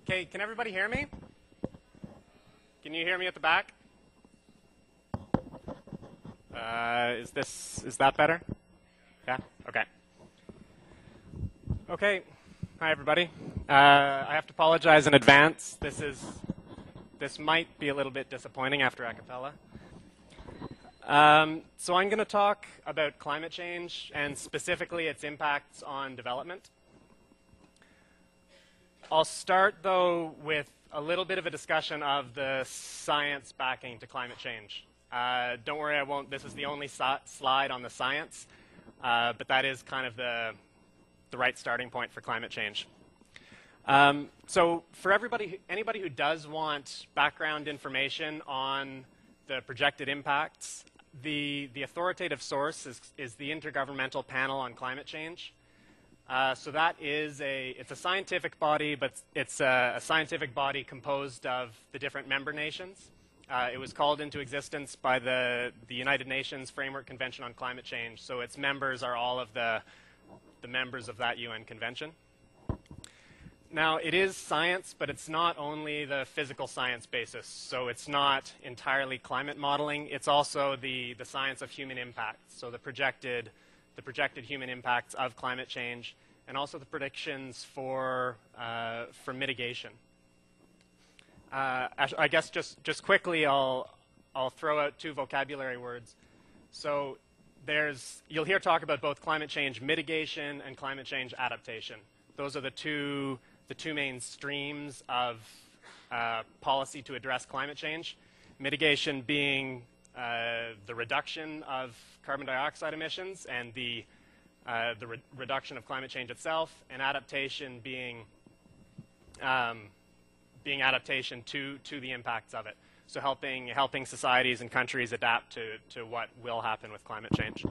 Okay, can everybody hear me? Can you hear me at the back? Is that better? Yeah? Okay. Okay. Hi, everybody. I have to apologize in advance. This might be a little bit disappointing after a cappella. So I'm going to talk about climate change and specifically its impacts on development. I'll start, though, with a little bit of a discussion of the science backing to climate change. Don't worry, this is the only slide on the science, but that is kind of the right starting point for climate change. So for anybody who does want background information on the projected impacts, the authoritative source is the Intergovernmental Panel on Climate Change. So that is it's a scientific body, but it's a scientific body composed of the different member nations. It was called into existence by the United Nations Framework Convention on Climate Change, so its members are all of the members of that UN convention. Now, it is science, but it's not only the physical science basis, so it's not entirely climate modeling. It's also the science of human impact, so the projected human impacts of climate change, and also the predictions for mitigation. I guess just quickly, I'll throw out two vocabulary words. So you'll hear talk about both climate change mitigation and climate change adaptation. Those are the two main streams of policy to address climate change. Mitigation being the reduction of carbon dioxide emissions and the reduction of climate change itself, and adaptation being adaptation to the impacts of it. So helping societies and countries adapt to what will happen with climate change.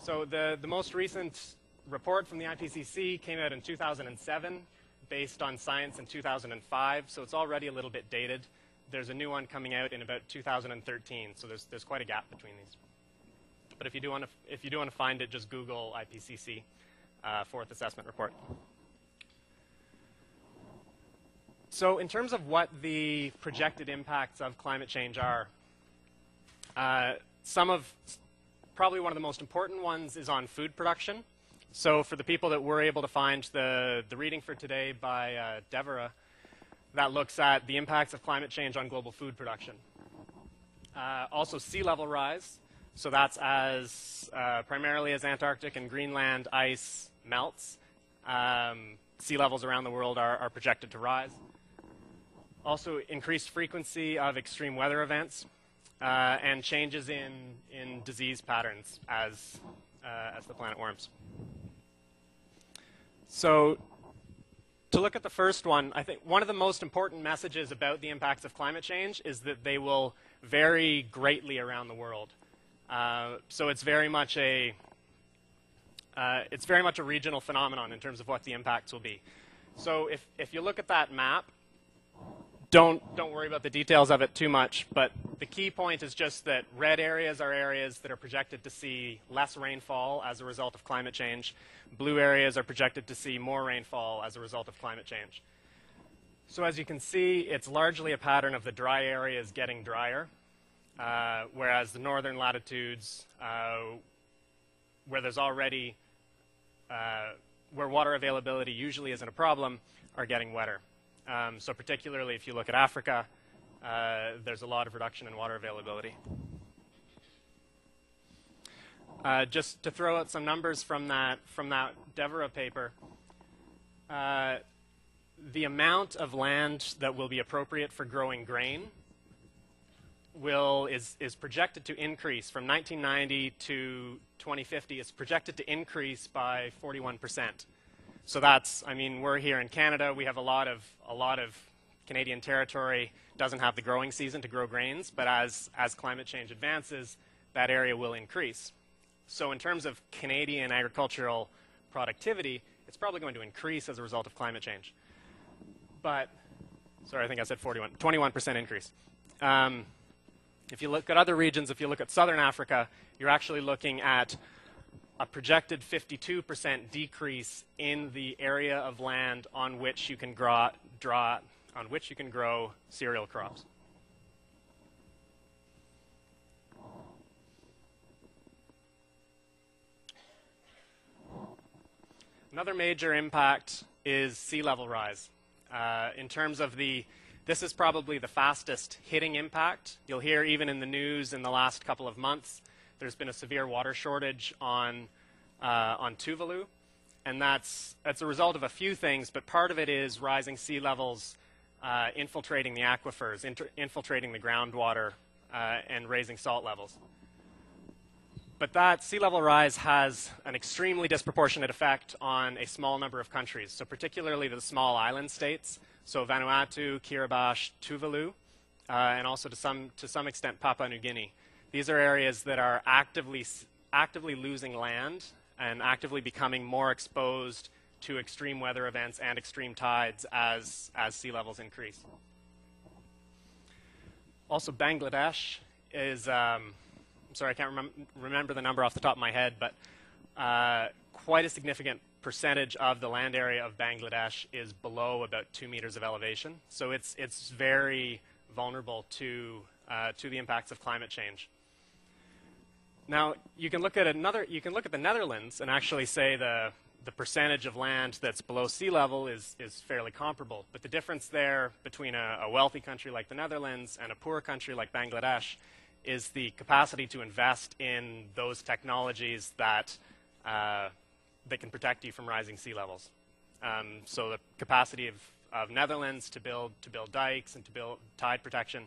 So the most recent report from the IPCC came out in 2007, based on science in 2005, so it's already a little bit dated. There's a new one coming out in about 2013, so there's quite a gap between these. But if you do want to find it, just Google IPCC Fourth Assessment Report. So in terms of what the projected impacts of climate change are, probably one of the most important ones is on food production. So for the people that were able to find the reading for today by Deborah, that looks at the impacts of climate change on global food production. Also sea level rise, so that's primarily as Antarctic and Greenland ice melts. Sea levels around the world are projected to rise. Also increased frequency of extreme weather events and changes in disease patterns as the planet warms. So to look at the first one, I think one of the most important messages about the impacts of climate change is that they will vary greatly around the world. So it's very much a regional phenomenon in terms of what the impacts will be. So if you look at that map, don't worry about the details of it too much, but the key point is just that red areas are areas that are projected to see less rainfall as a result of climate change. Blue areas are projected to see more rainfall as a result of climate change. So as you can see, it's largely a pattern of the dry areas getting drier, whereas the northern latitudes, where there's already, where water availability usually isn't a problem, are getting wetter. So particularly if you look at Africa, there's a lot of reduction in water availability. Just to throw out some numbers from that Deborah paper, the amount of land that will be appropriate for growing grain is projected to increase from 1990 to 2050. It's projected to increase by 41%. So that's, I mean, we're here in Canada. We have a lot of Canadian territory doesn't have the growing season to grow grains, but as climate change advances, that area will increase. So in terms of Canadian agricultural productivity, it's probably going to increase as a result of climate change. But, sorry, I think I said 21% increase. If you look at other regions, if you look at southern Africa, you're actually looking at a projected 52% decrease in the area of land on which you can grow cereal crops. Another major impact is sea level rise. In terms of this is probably the fastest hitting impact. You'll hear even in the news in the last couple of months, there's been a severe water shortage on Tuvalu, and that's a result of a few things, but part of it is rising sea levels infiltrating the aquifers, infiltrating the groundwater, and raising salt levels. But that sea level rise has an extremely disproportionate effect on a small number of countries, so particularly the small island states, so Vanuatu, Kiribati, Tuvalu, and also to some extent Papua New Guinea. These are areas that are actively losing land and actively becoming more exposed to extreme weather events and extreme tides as sea levels increase. Also, Bangladesh is, I'm sorry, I can't remember the number off the top of my head, but quite a significant percentage of the land area of Bangladesh is below about 2 meters of elevation. So it's very vulnerable to the impacts of climate change. Now, you can look at the Netherlands and actually say the percentage of land that's below sea level is fairly comparable. But the difference there between a wealthy country like the Netherlands and a poor country like Bangladesh is the capacity to invest in those technologies that can protect you from rising sea levels. So the capacity of Netherlands to build dikes and to build tide protection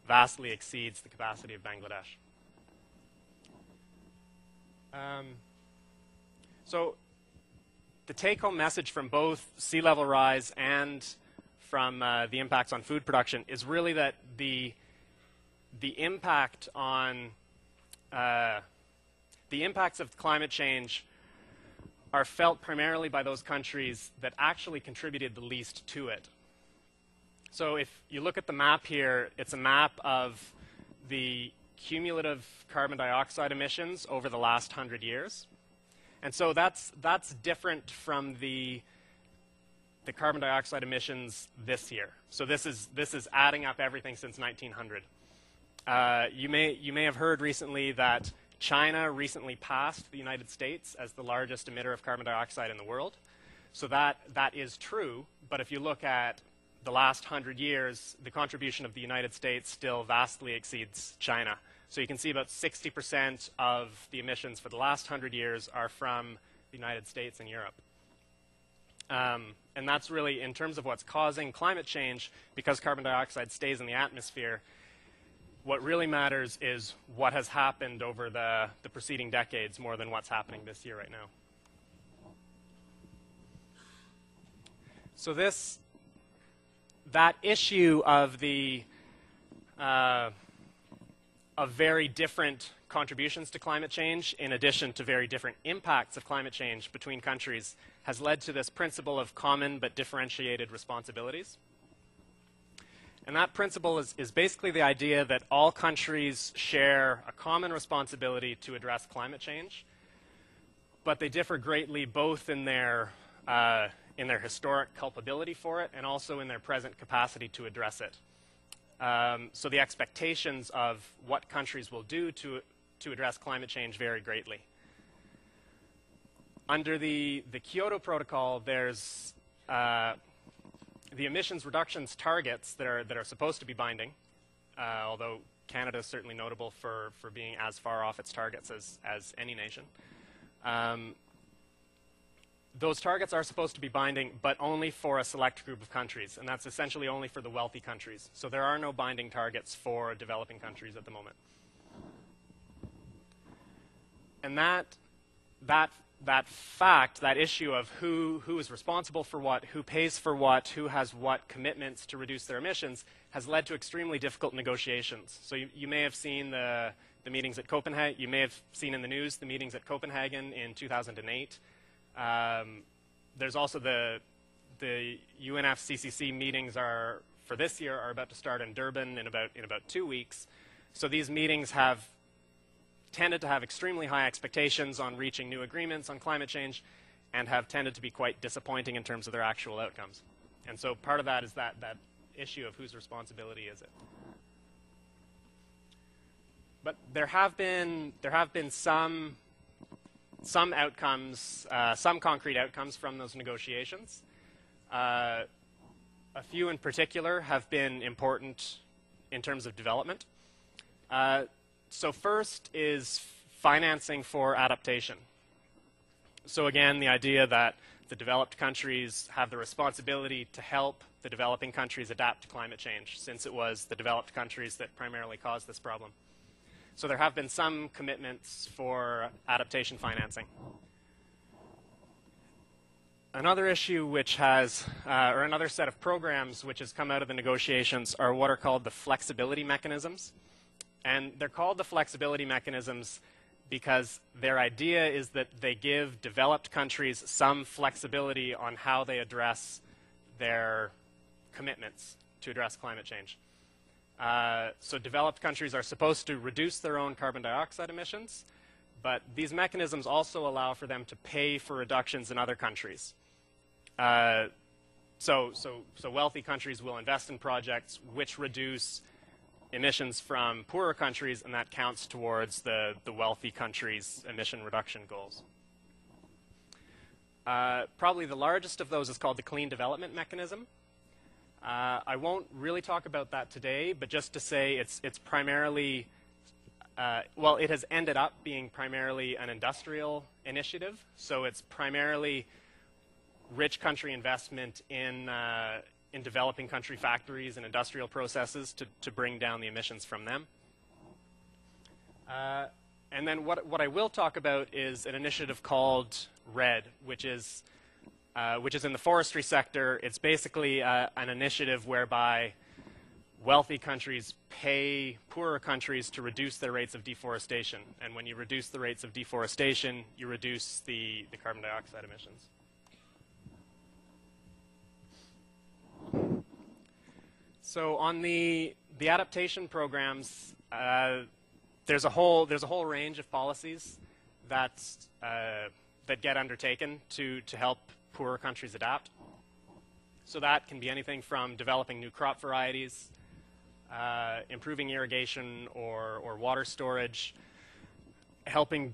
vastly exceeds the capacity of Bangladesh. So the take-home message from both sea level rise and from the impacts on food production is really that the impact on the impacts of climate change are felt primarily by those countries that actually contributed the least to it. So if you look at the map here, it's a map of the cumulative carbon dioxide emissions over the last 100 years. And so that's different from the carbon dioxide emissions this year. So this is adding up everything since 1900. You may have heard recently that China recently passed the United States as the largest emitter of carbon dioxide in the world. So that is true, but if you look at the last 100 years, the contribution of the United States still vastly exceeds China. So you can see about 60% of the emissions for the last 100 years are from the United States and Europe. And that's really, in terms of what's causing climate change, because carbon dioxide stays in the atmosphere, what really matters is what has happened over the preceding decades more than what's happening this year right now. So that issue of of very different contributions to climate change, in addition to very different impacts of climate change between countries, has led to this principle of common but differentiated responsibilities. And that principle is basically the idea that all countries share a common responsibility to address climate change, but they differ greatly both in their historic culpability for it and also in their present capacity to address it. So the expectations of what countries will do to address climate change vary greatly. Under the Kyoto Protocol, there's the emissions reductions targets that are supposed to be binding, although Canada is certainly notable for being as far off its targets as any nation. Those targets are supposed to be binding, but only for a select group of countries, and that's essentially only for the wealthy countries. So there are no binding targets for developing countries at the moment. And that fact, that issue of who is responsible for what, who pays for what, who has what commitments to reduce their emissions, has led to extremely difficult negotiations. So you may have seen the meetings at Copenhagen. You may have seen in the news the meetings at Copenhagen in 2008. There's also the UNFCCC meetings for this year are about to start in Durban in about 2 weeks. So these meetings have tended to have extremely high expectations on reaching new agreements on climate change and have tended to be quite disappointing in terms of their actual outcomes. And so part of that is that issue of whose responsibility is it. But there have been some outcomes, some concrete outcomes from those negotiations. A few in particular have been important in terms of development. So first is financing for adaptation. So again, the idea that the developed countries have the responsibility to help the developing countries adapt to climate change, since it was the developed countries that primarily caused this problem. So there have been some commitments for adaptation financing. Another issue which has, or another set of programs which has come out of the negotiations are what are called the flexibility mechanisms. And they're called the flexibility mechanisms because their idea is that they give developed countries some flexibility on how they address their commitments to address climate change. So developed countries are supposed to reduce their own carbon dioxide emissions, but these mechanisms also allow for them to pay for reductions in other countries. So wealthy countries will invest in projects which reduce emissions from poorer countries, and that counts towards the wealthy countries' emission reduction goals. Probably the largest of those is called the Clean Development Mechanism. I won't really talk about that today, but just to say it's primarily, well, it has ended up being primarily an industrial initiative. So it's primarily rich country investment in developing country factories and industrial processes to bring down the emissions from them. And then what I will talk about is an initiative called RED, which is in the forestry sector. It's basically an initiative whereby wealthy countries pay poorer countries to reduce their rates of deforestation. And when you reduce the rates of deforestation, you reduce the carbon dioxide emissions. So on the adaptation programs, there's a whole range of policies that get undertaken to help poorer countries adapt. So that can be anything from developing new crop varieties, improving irrigation or water storage, helping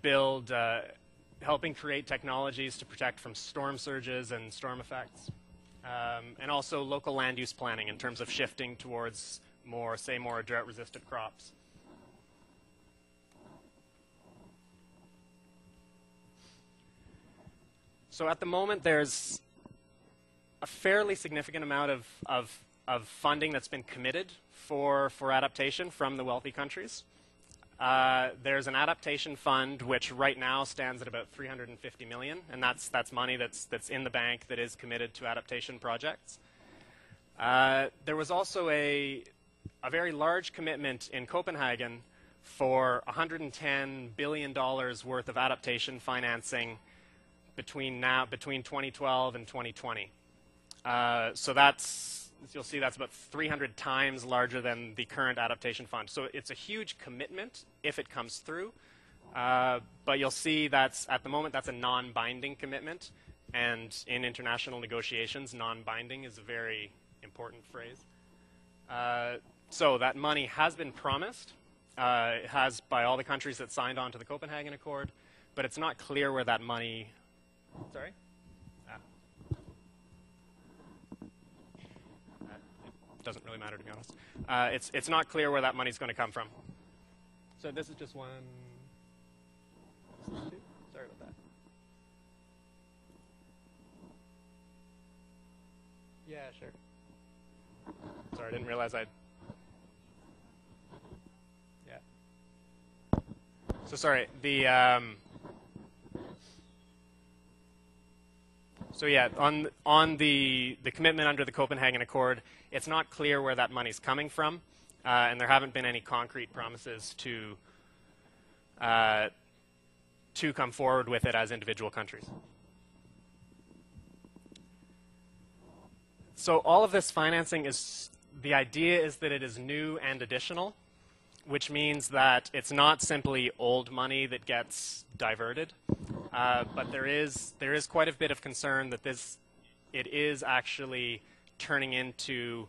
create technologies to protect from storm surges and storm effects, and also local land use planning in terms of shifting towards more drought-resistant crops. So at the moment, there's a fairly significant amount of funding that's been committed for adaptation from the wealthy countries. There's an adaptation fund which right now stands at about $350 million, and that's money that's in the bank that is committed to adaptation projects. There was also a very large commitment in Copenhagen for $110 billion worth of adaptation financing between 2012 and 2020. So you'll see that's about 300 times larger than the current adaptation fund. So it's a huge commitment if it comes through. But you'll see at the moment that's a non-binding commitment. And in international negotiations, non-binding is a very important phrase. So that money has been promised. It has by all the countries that signed on to the Copenhagen Accord. But it's not clear where that money... Sorry? Doesn't really matter, to be honest. It's not clear where that money's going to come from. So this is just one. Sorry about that. Yeah, sure. Sorry, I didn't realize I'd. Yeah. So sorry. So yeah, on the commitment under the Copenhagen Accord, it's not clear where that money's coming from, and there haven't been any concrete promises to come forward with it as individual countries. So all of this financing the idea is that it is new and additional, which means that it's not simply old money that gets diverted, but there is quite a bit of concern that it is actually turning into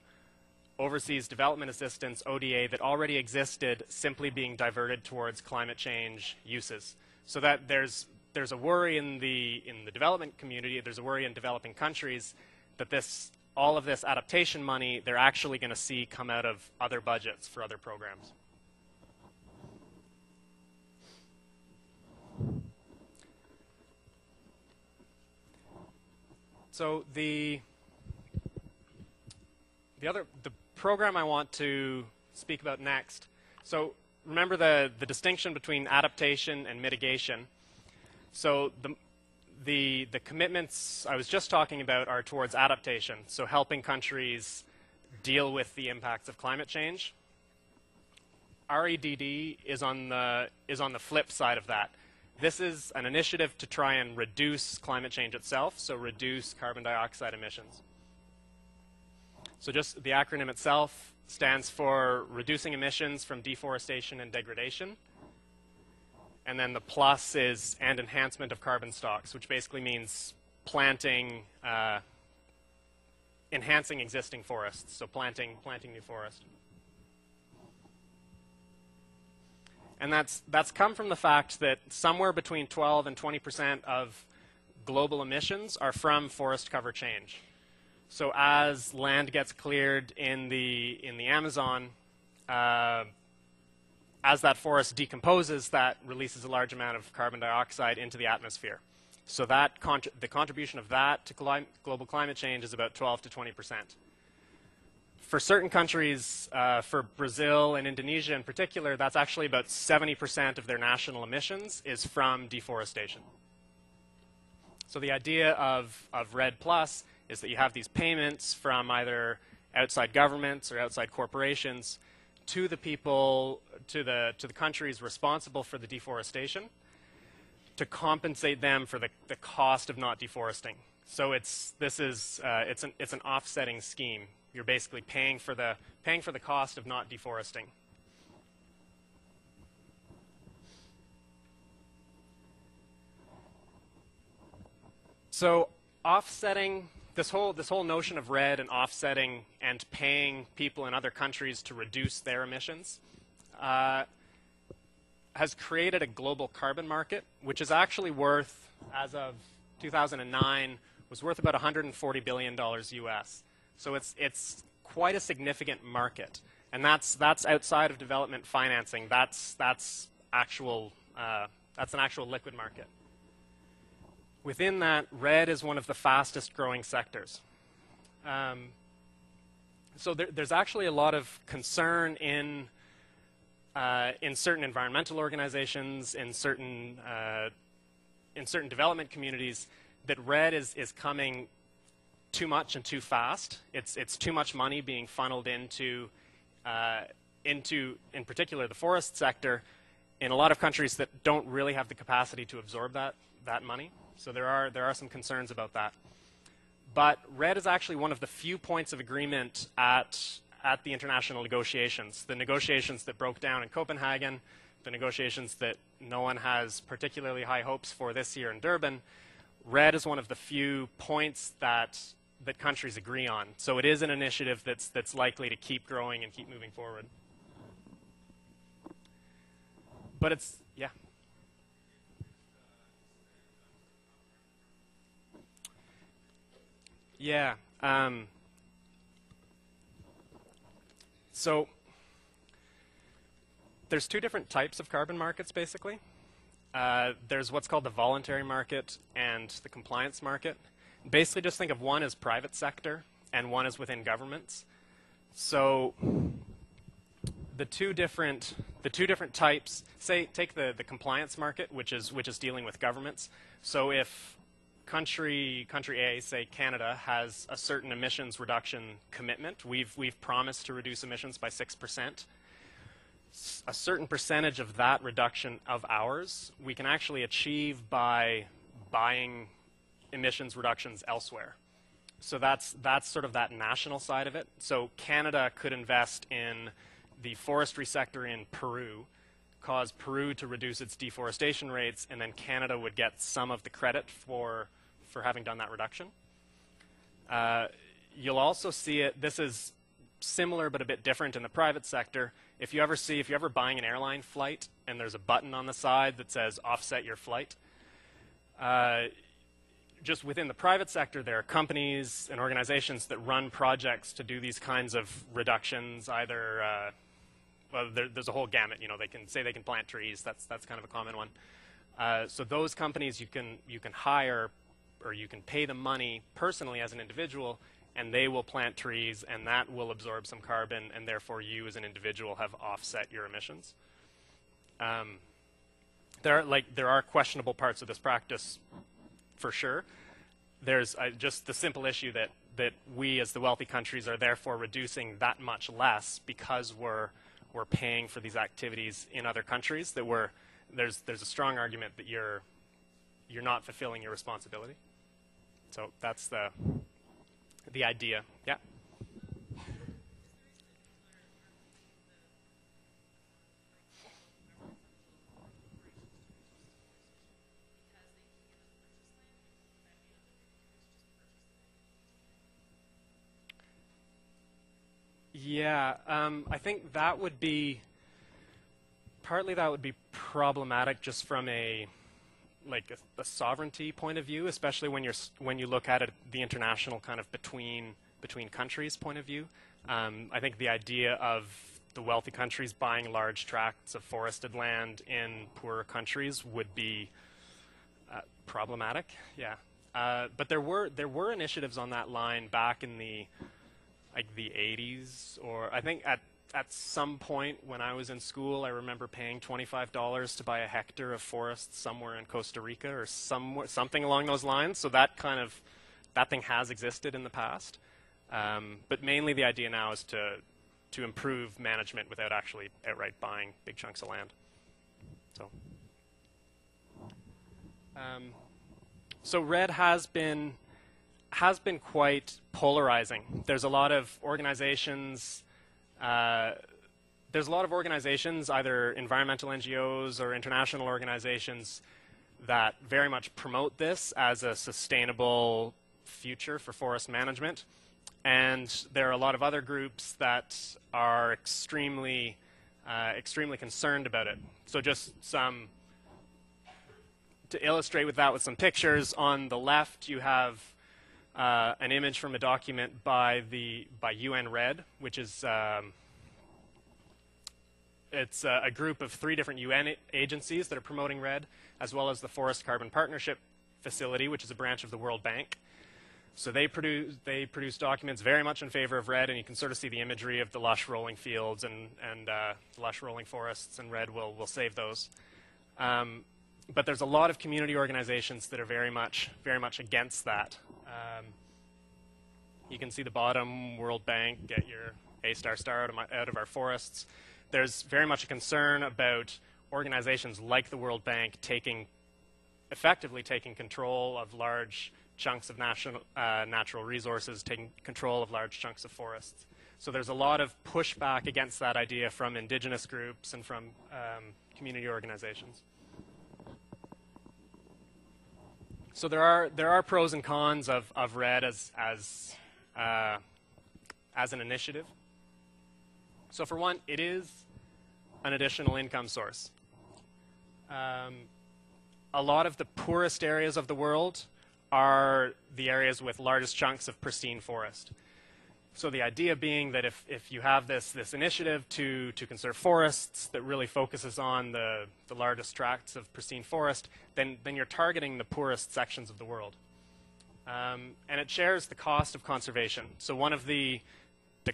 overseas development assistance, ODA, that already existed, simply being diverted towards climate change uses. So that there's a worry in the development community, there's a worry in developing countries that all of this adaptation money they're actually going to see come out of other budgets for other programs. So the program I want to speak about next. So remember the distinction between adaptation and mitigation. So the commitments I was just talking about are towards adaptation, so helping countries deal with the impacts of climate change. REDD is on the flip side of that. This is an initiative to try and reduce climate change itself, so reduce carbon dioxide emissions. So just the acronym itself stands for reducing emissions from deforestation and degradation. And then the plus is and enhancement of carbon stocks, which basically means planting, enhancing existing forests, so planting new forest. And that's come from the fact that somewhere between 12 and 20% of global emissions are from forest cover change. So as land gets cleared in the Amazon, as that forest decomposes, that releases a large amount of carbon dioxide into the atmosphere. So that the contribution of that to global climate change is about 12 to 20%. For certain countries, for Brazil and Indonesia in particular, that's actually about 70% of their national emissions is from deforestation. So the idea of REDD+ is that you have these payments from either outside governments or outside corporations to the people, to the countries responsible for the deforestation, to compensate them for the cost of not deforesting. So it's an offsetting scheme. You're basically paying for the cost of not deforesting. So offsetting, this whole notion of REDD and offsetting and paying people in other countries to reduce their emissions has created a global carbon market, which is actually worth, as of 2009, was worth about $140 billion US. So it's quite a significant market, and that's outside of development financing. That's an actual liquid market. Within that, REDD is one of the fastest growing sectors. So there's actually a lot of concern in certain environmental organizations, in certain development communities, that REDD is coming too much and too fast. It's too much money being funneled into, in particular, the forest sector, in a lot of countries that don't really have the capacity to absorb that money. So there are some concerns about that. But REDD is actually one of the few points of agreement at the international negotiations. The negotiations that broke down in Copenhagen, the negotiations that no one has particularly high hopes for this year in Durban. REDD is one of the few points that countries agree on. So it is an initiative that's likely to keep growing and keep moving forward. But it's, yeah. Yeah. So there's two different types of carbon markets, basically. There's what's called the voluntary market and the compliance market. Basically, just think of one as private sector and one as within governments. So the two different types, say, take the compliance market, which is dealing with governments. So if country A, say Canada, has a certain emissions reduction commitment, we've promised to reduce emissions by 6%. A certain percentage of that reduction of ours we can actually achieve by buying emissions reductions elsewhere. So that's sort of that national side of it. So Canada could invest in the forestry sector in Peru cause Peru to reduce its deforestation rates, and then Canada would get some of the credit for having done that reduction. You'll also see it, this is similar but a bit different in the private sector. If you're ever buying an airline flight and there's a button on the side that says offset your flight, just within the private sector, there are companies and organizations that run projects to do these kinds of reductions. Either, well, there's a whole gamut. You know, they can say they can plant trees. That's kind of a common one. So those companies you can hire, or you can pay them money personally as an individual, and they will plant trees, and that will absorb some carbon, and therefore you as an individual have offset your emissions. There are questionable parts of this practice, for sure. There's just the simple issue that we as the wealthy countries are therefore reducing that much less because we're paying for these activities in other countries. That there's a strong argument that you're not fulfilling your responsibility. So that's the idea. Yeah. Yeah, I think that would be problematic just from a sovereignty point of view, especially when you look at it the international kind of between countries point of view. I think the idea of the wealthy countries buying large tracts of forested land in poorer countries would be problematic. Yeah, but there were initiatives on that line back in the 80s, or I think at some point when I was in school, I remember paying $25 to buy a hectare of forest somewhere in Costa Rica or something along those lines. So that thing has existed in the past. But mainly the idea now is to improve management without actually outright buying big chunks of land. So RED has been quite polarizing. There's a lot of organizations. There's a lot of organizations, either environmental NGOs or international organizations, that very much promote this as a sustainable future for forest management. And there are a lot of other groups that are extremely concerned about it. So just to illustrate with that with some pictures, on the left you have an image from a document by UN RED, which is it's a group of 3 different UN agencies that are promoting RED, as well as the Forest Carbon Partnership Facility, which is a branch of the World Bank. So they produce documents very much in favor of RED, and you can sort of see the imagery of the lush rolling fields and lush rolling forests, and RED will save those. But there's a lot of community organizations that are very much against that. You can see the bottom, World Bank, get your A** out of our forests. There's very much a concern about organizations like the World Bank effectively taking control of large chunks of natural resources, taking control of large chunks of forests. So there's a lot of pushback against that idea from indigenous groups and from community organizations. So there are pros and cons of RED as an initiative. So for one, it is an additional income source. A lot of the poorest areas of the world are the areas with largest chunks of pristine forest. So the idea being that if you have this initiative to conserve forests that really focuses on the largest tracts of pristine forest, then you're targeting the poorest sections of the world. And it shares the cost of conservation. So one of the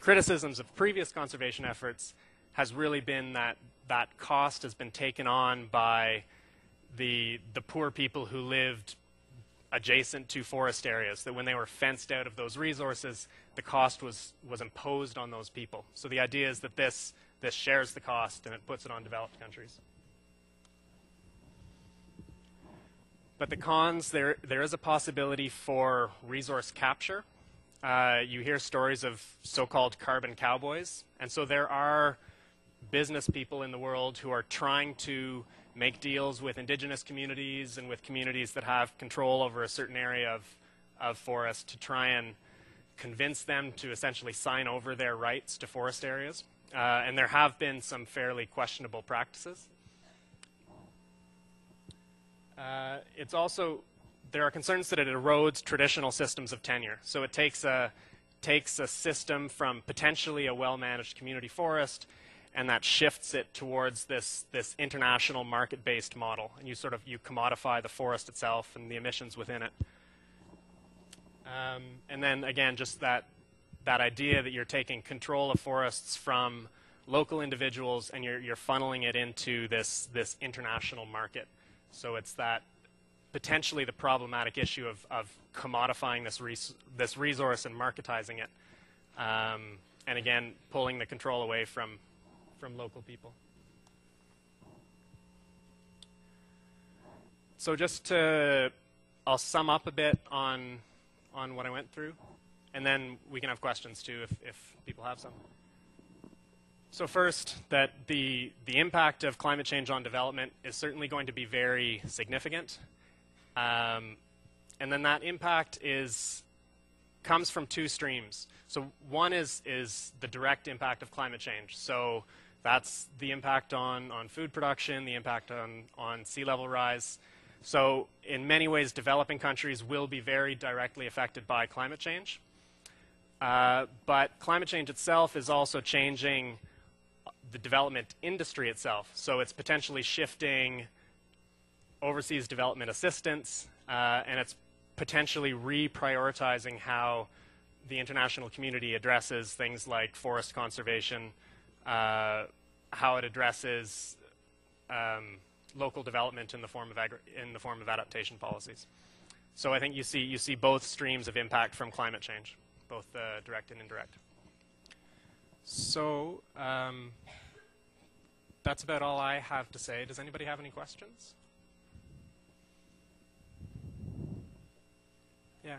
criticisms of previous conservation efforts has really been that cost has been taken on by the poor people who lived adjacent to forest areas, that when they were fenced out of those resources, the cost was imposed on those people. So the idea is that this shares the cost and it puts it on developed countries. But the cons, there is a possibility for resource capture. You hear stories of so-called carbon cowboys, and so there are business people in the world who are trying to make deals with indigenous communities and with communities that have control over a certain area of forest to try and convince them to essentially sign over their rights to forest areas. And there have been some fairly questionable practices. It's also, there are concerns that it erodes traditional systems of tenure. So it takes a system from potentially a well-managed community forest, and that shifts it towards this international market-based model. And you commodify the forest itself and the emissions within it. And then again, just that idea that you're taking control of forests from local individuals and you're funneling it into this international market. So it's that potentially the problematic issue of commodifying this resource and marketizing it, and again pulling the control away from local people. So I'll sum up a bit on what I went through, and then we can have questions too if people have some. So first, that the impact of climate change on development is certainly going to be very significant. And then that impact comes from two streams. So one is the direct impact of climate change. So that's the impact on food production, the impact on sea level rise. So in many ways, developing countries will be very directly affected by climate change. But climate change itself is also changing the development industry itself. So it's potentially shifting overseas development assistance, and it's potentially reprioritizing how the international community addresses things like forest conservation, how it addresses local development in the form of adaptation policies. So I think you see both streams of impact from climate change, both direct and indirect. So that's about all I have to say. Does anybody have any questions? Yeah.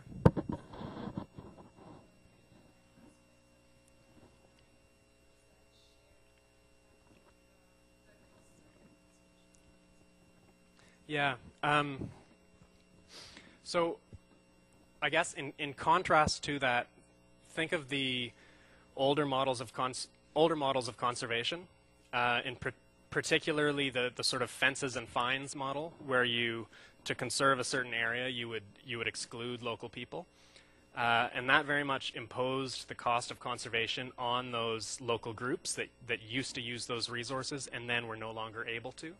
Yeah. So I guess in contrast to that, think of the older models of conservation, particularly the sort of fences and fines model, where to conserve a certain area, you would exclude local people. And that very much imposed the cost of conservation on those local groups that used to use those resources and then were no longer able to.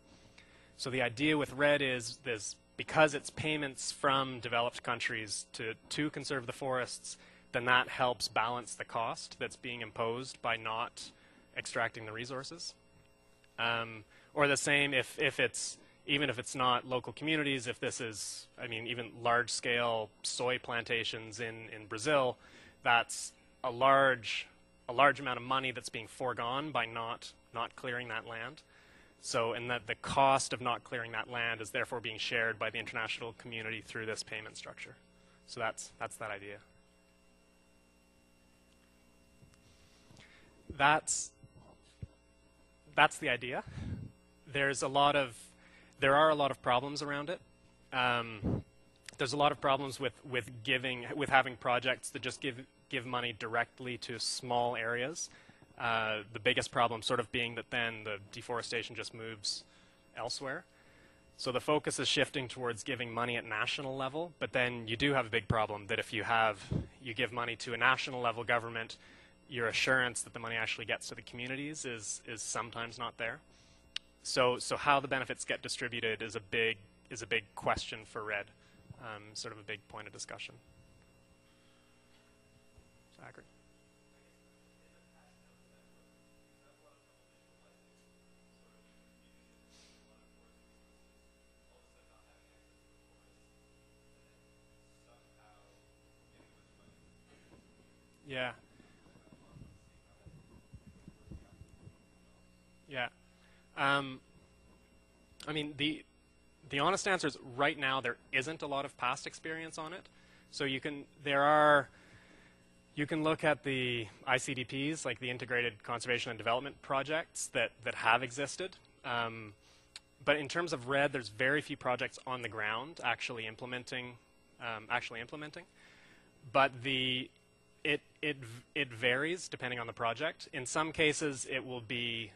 So the idea with REDD is because it's payments from developed countries to conserve the forests, then that helps balance the cost that's being imposed by not extracting the resources. Or the same even if it's not local communities, if this is, even large-scale soy plantations in Brazil, that's a large amount of money that's being foregone by not clearing that land. So, and that the cost of not clearing that land is therefore being shared by the international community through this payment structure. So that's that idea. That's the idea. There are a lot of problems around it. There's a lot of problems with having projects that just give money directly to small areas. The biggest problem sort of being that then the deforestation just moves elsewhere. So the focus is shifting towards giving money at national level, but then you do have a big problem that if you give money to a national level government, your assurance that the money actually gets to the communities is sometimes not there. So how the benefits get distributed is a big question for REDD, sort of a big point of discussion. Zachary. Yeah. Yeah. The honest answer is right now there isn't a lot of past experience on it. So you You can look at the ICDPs, like the Integrated Conservation and Development Projects that have existed. But in terms of RED, there's very few projects on the ground actually implementing. But it varies depending on the project. In some cases, it will be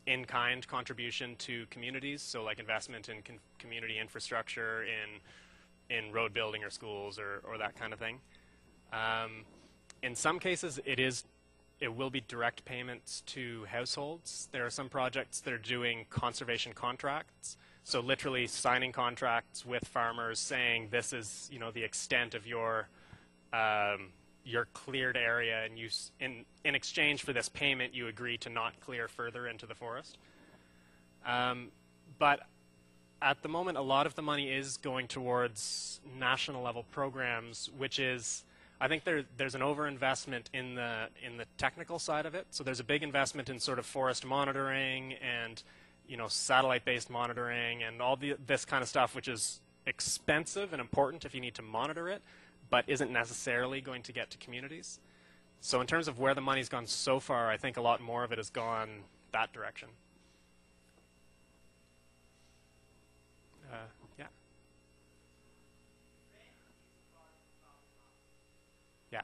in-kind contribution to communities, so like investment in community infrastructure, in road building or schools or that kind of thing. In some cases, it will be direct payments to households. There are some projects that are doing conservation contracts, so literally signing contracts with farmers saying this is, you know, the extent of your cleared area, and in exchange for this payment, you agree to not clear further into the forest. But at the moment, a lot of the money is going towards national level programs, which is, I think there's an overinvestment in the technical side of it. So there's a big investment in sort of forest monitoring and, you know, satellite-based monitoring and all this kind of stuff, which is expensive and important if you need to monitor it, but isn't necessarily going to get to communities. So in terms of where the money's gone so far, I think a lot more of it has gone that direction. Yeah. Yeah.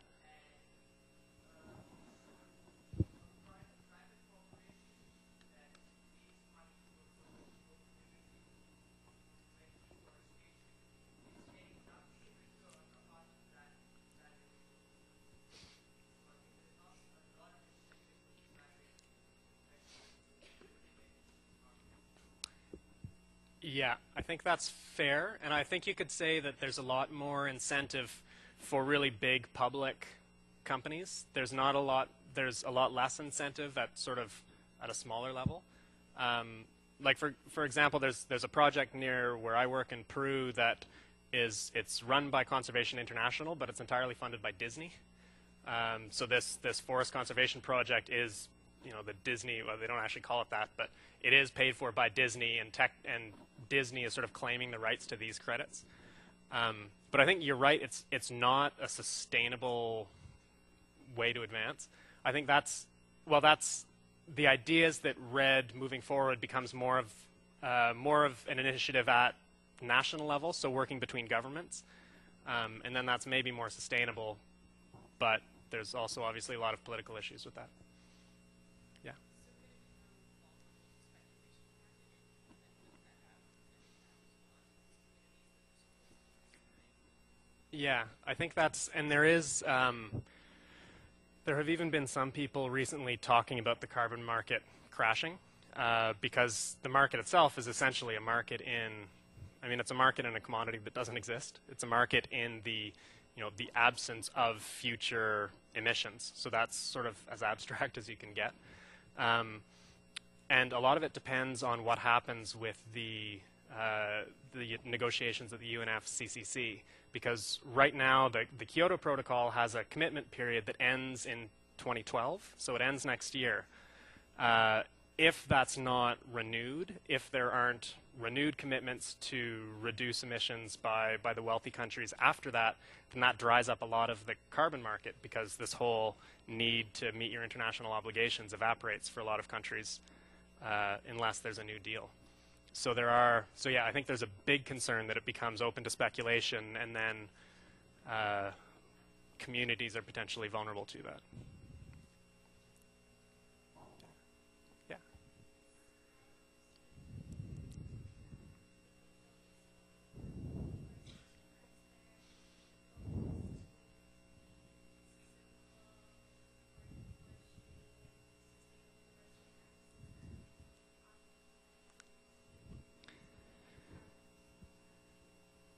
Yeah, I think that's fair, and I think you could say that there's a lot more incentive for really big public companies. There's a lot less incentive at sort of at a smaller level. Like for example, there's a project near where I work in Peru that it's run by Conservation International, but it's entirely funded by Disney. So this forest conservation project is, you know, the Disney, well, they don't actually call it that, but it is paid for by Disney, and Disney is sort of claiming the rights to these credits. But I think you're right, it's not a sustainable way to advance. I think that's the idea is that RED moving forward becomes more of an initiative at national level, so working between governments, and then that's maybe more sustainable, but there's also obviously a lot of political issues with that. Yeah. Yeah, I think that's, and there have even been some people recently talking about the carbon market crashing, because the market itself is essentially a market it's a market in a commodity that doesn't exist. It's a market in the absence of future emissions. So that's sort of as abstract as you can get. And a lot of it depends on what happens with the negotiations at the UNFCCC, because right now the Kyoto Protocol has a commitment period that ends in 2012, so it ends next year. If that's not renewed, if there aren't renewed commitments to reduce emissions by the wealthy countries after that, then that dries up a lot of the carbon market, because this whole need to meet your international obligations evaporates for a lot of countries unless there's a new deal. So I think there's a big concern that it becomes open to speculation, and then communities are potentially vulnerable to that. Yeah.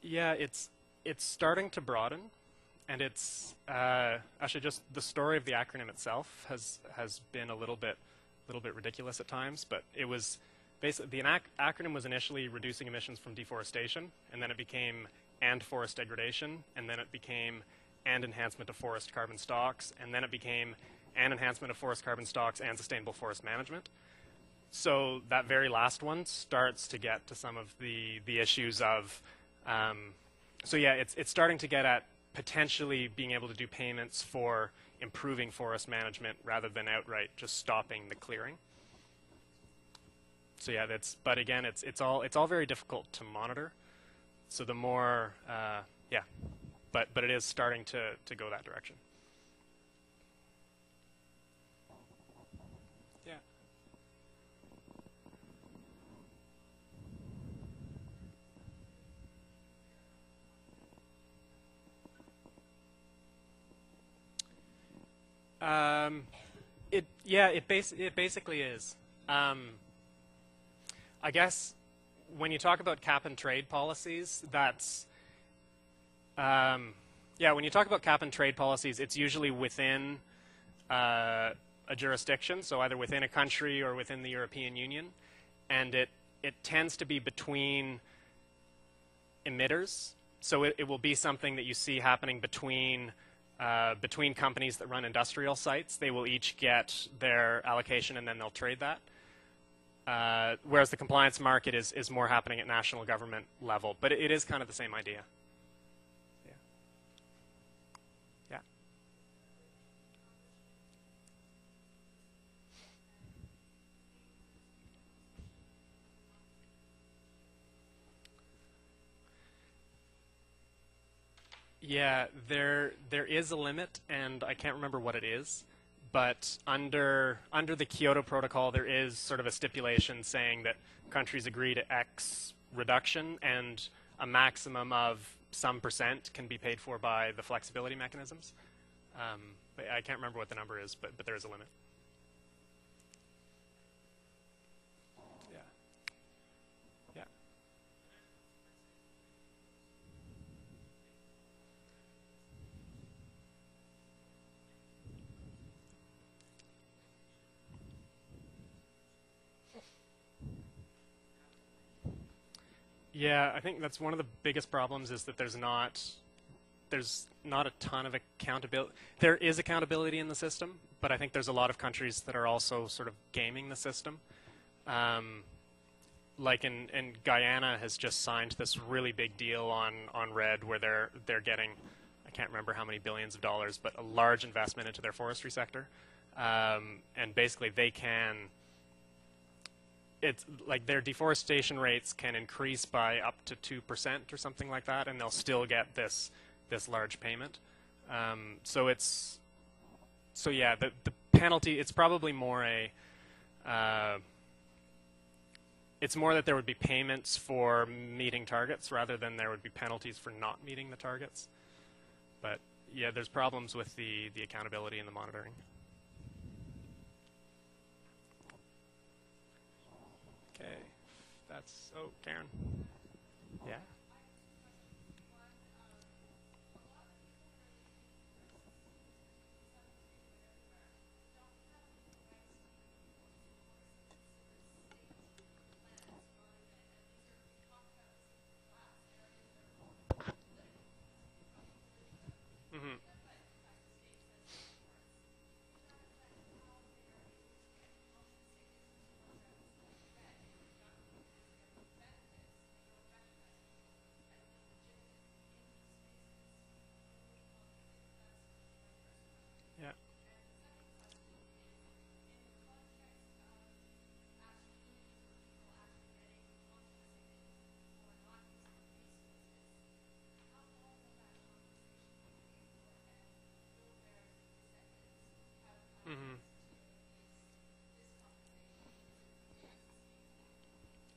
Yeah, it's starting to broaden, and it's actually just the story of the acronym itself has been a little bit ridiculous at times. But it was basically the acronym was initially reducing emissions from deforestation, and then it became and forest degradation, and then it became and enhancement of forest carbon stocks, and then it became and enhancement of forest carbon stocks and sustainable forest management. So that very last one starts to get to some of the issues of so yeah, it's starting to get at potentially being able to do payments for improving forest management rather than outright just stopping the clearing. So yeah, but again, it's all very difficult to monitor. So the more, yeah, but it is starting to go that direction. Yeah. It basically is. I guess when you talk about cap and trade policies, that's yeah. When you talk about cap and trade policies, it's usually within a jurisdiction, so either within a country or within the European Union, and it tends to be between emitters. So it will be something that you see happening between companies that run industrial sites. They will each get their allocation and then they'll trade that. Whereas the compliance market is more happening at national government level. But it is kind of the same idea. Yeah. Yeah. Yeah, there is a limit, and I can't remember what it is. But under the Kyoto Protocol, there is sort of a stipulation saying that countries agree to X reduction, and a maximum of some percent can be paid for by the flexibility mechanisms. But I can't remember what the number is, but there is a limit. Yeah. Yeah. Yeah, I think that's one of the biggest problems is that there's not a ton of accountability. There is accountability in the system, but I think there's a lot of countries that are also sort of gaming the system. Like in Guyana has just signed this really big deal on red where they're getting, I can't remember how many billions of dollars, but a large investment into their forestry sector. And basically they can, it's like their deforestation rates can increase by up to 2% or something like that, and they'll still get this large payment. So yeah, the penalty, it's probably more it's more that there would be payments for meeting targets rather than there would be penalties for not meeting the targets. But yeah, there's problems with the accountability and the monitoring. Okay, Karen. Yeah. Mm-hmm. Yeah. Mm-hmm.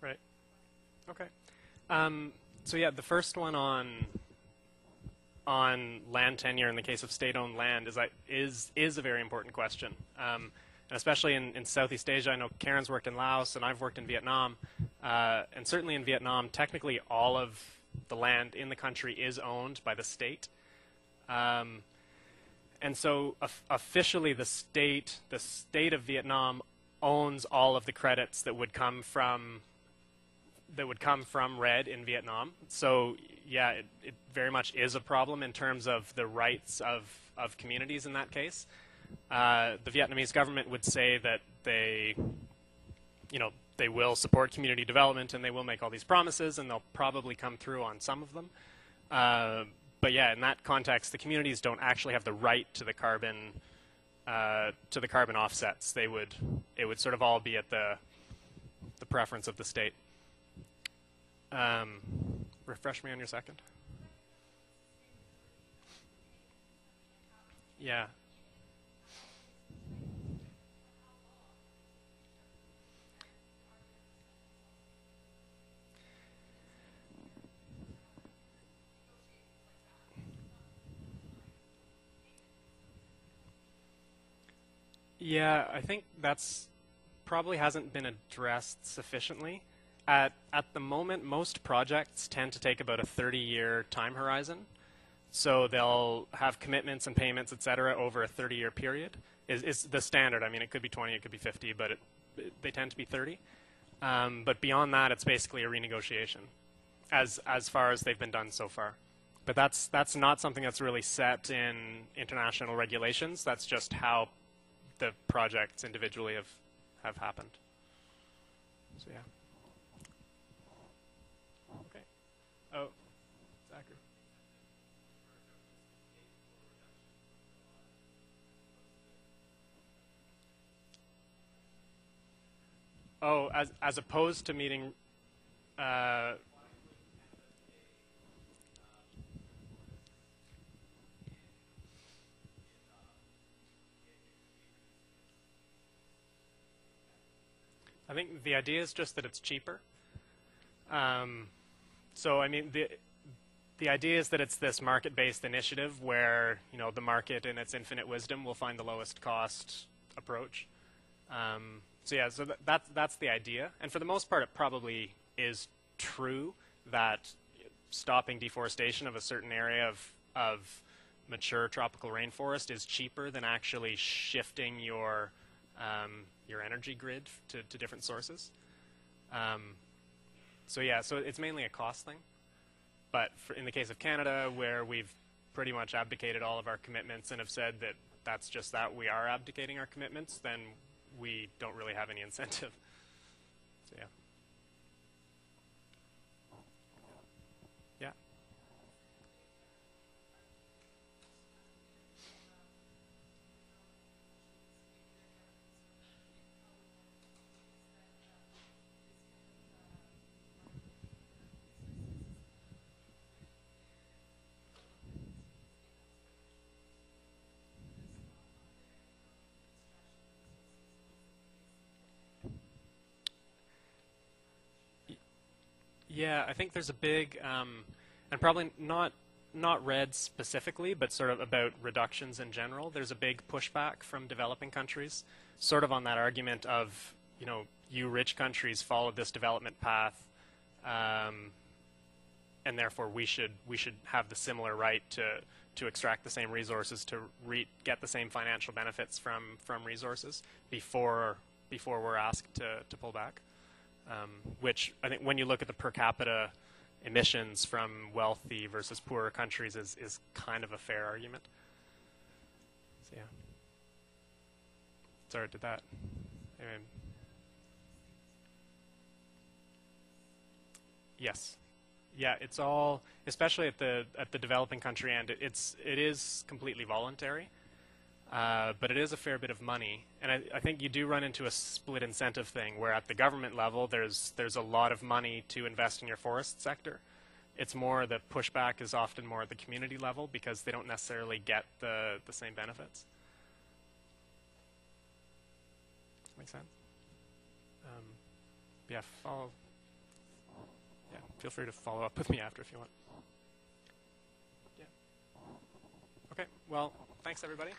Right. Okay. So yeah, the first one on land tenure in the case of state-owned land is a very important question, and especially in Southeast Asia. I know Karen's worked in Laos, and I've worked in Vietnam, and certainly in Vietnam, technically all of the land in the country is owned by the state, and so officially the state of Vietnam owns all of the credits that would come from RED in Vietnam. So yeah, it very much is a problem in terms of the rights of communities in that case. The Vietnamese government would say that they will support community development and they will make all these promises and they'll probably come through on some of them. But yeah, in that context, the communities don't actually have the right to the carbon offsets. It would sort of all be at the preference of the state. Refresh me on your second. Yeah. Yeah, I think that's probably hasn't been addressed sufficiently. At the moment, most projects tend to take about a 30-year time horizon. So they'll have commitments and payments, et cetera, over a 30-year period is the standard. I mean, it could be 20, it could be 50, but they tend to be 30. But beyond that, it's basically a renegotiation as far as they've been done so far. But that's not something that's really set in international regulations. That's just how the projects individually have happened. So yeah. Okay. Oh, Zachary. Oh, as opposed to meeting. Uh, I think the idea is just that it's cheaper. So I mean the idea is that it's this market-based initiative where the market in its infinite wisdom will find the lowest cost approach. So yeah, so that's the idea, and for the most part, it probably is true that stopping deforestation of a certain area of mature tropical rainforest is cheaper than actually shifting your energy grid to different sources. So yeah, so it's mainly a cost thing. But in the case of Canada, where we've pretty much abdicated all of our commitments and have said that that's just that, we are abdicating our commitments, then we don't really have any incentive. So yeah. Yeah. Yeah, I think there's a big, and probably not RED specifically, but sort of about reductions in general. There's a big pushback from developing countries, sort of on that argument of, you rich countries followed this development path, and therefore we should have the similar right to extract the same resources, to get the same financial benefits from resources before we're asked to pull back. Which I think when you look at the per capita emissions from wealthy versus poorer countries is kind of a fair argument. So yeah. Sorry, did that? Anyway. Yes. Yeah, it's all, especially at the developing country end, it is completely voluntary. But it is a fair bit of money, and I think you do run into a split incentive thing where at the government level there's a lot of money to invest in your forest sector. It's more the pushback is often more at the community level because they don't necessarily get the same benefits. Make sense? Yeah, feel free to follow up with me after if you want. Yeah. Okay. Well, thanks everybody.